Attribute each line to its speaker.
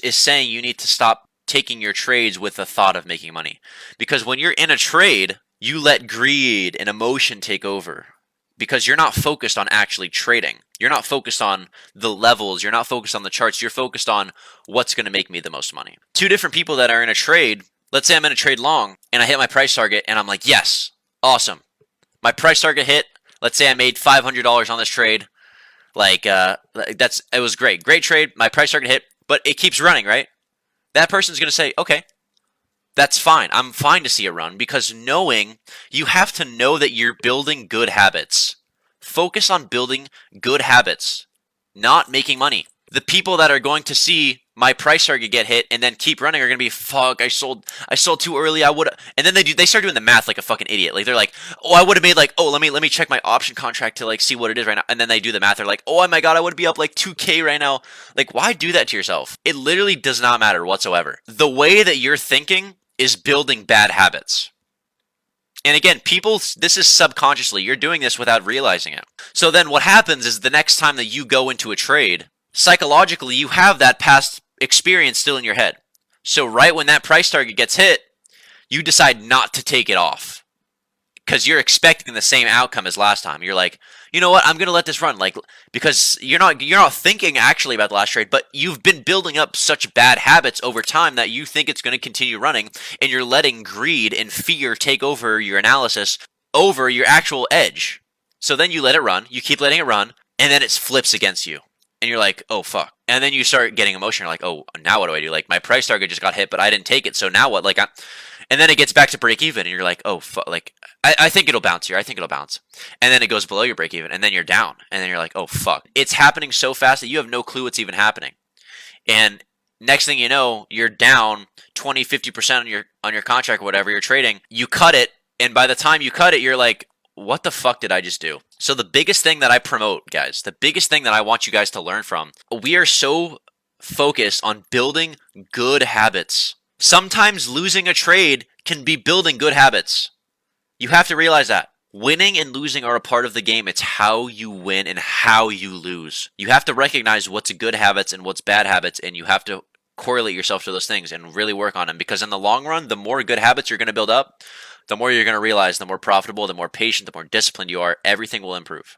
Speaker 1: is saying you need to stop taking your trades with the thought of making money. Because when you're in a trade, you let greed and emotion take over. Because you're not focused on actually trading. You're not focused on the levels. You're not focused on the charts. You're focused on what's going to make me the most money. Two different people that are in a trade, let's say I'm in a trade long and I hit my price target and I'm like, yes, awesome. My price target hit. Let's say I made $500 on this trade. It was great. Great trade. My price target hit, but it keeps running, right? That person's going to say, okay, that's fine. I'm fine to see it run, because you have to know that you're building good habits. Focus on building good habits, not making money. The people that are going to see my price target get hit and then keep running are going to be, fuck, I sold too early. I would, and then they start doing the math like a fucking idiot. Like they're like, oh, I would have made like, oh, let me check my option contract to like see what it is right now. And then they do the math. They're like, oh my God, I would be up like 2K right now. Like, why do that to yourself? It literally does not matter whatsoever. The way that you're thinking is building bad habits. And again, this is subconsciously. You're doing this without realizing it. So then what happens is the next time that you go into a trade, psychologically, you have that past experience still in your head. So right when that price target gets hit, you decide not to take it off because you're expecting the same outcome as last time. You're like, you know what? I'm going to let this run, because you're not thinking actually about the last trade, but you've been building up such bad habits over time that you think it's going to continue running, and you're letting greed and fear take over your analysis over your actual edge. So then you let it run, you keep letting it run, and then it flips against you. And you're like, oh, fuck. And then you start getting emotional. You're like, oh, now what do I do? Like, my price target just got hit, but I didn't take it. So now what? And then it gets back to break even. And you're like, oh, fuck. Like, I think it'll bounce here. I think it'll bounce. And then it goes below your break even. And then you're down. And then you're like, oh, fuck. It's happening so fast that you have no clue what's even happening. And next thing you know, you're down 20, 50% on your contract or whatever you're trading. You cut it. And by the time you cut it, you're like, what the fuck did I just do? So the biggest thing that I promote, guys, the biggest thing that I want you guys to learn from, we are so focused on building good habits. Sometimes losing a trade can be building good habits. You have to realize that. Winning and losing are a part of the game. It's how you win and how you lose. You have to recognize what's good habits and what's bad habits, and you have to correlate yourself to those things and really work on them, because in the long run, the more good habits you're going to build up, the more you're going to realize, the more profitable, the more patient, the more disciplined you are, everything will improve.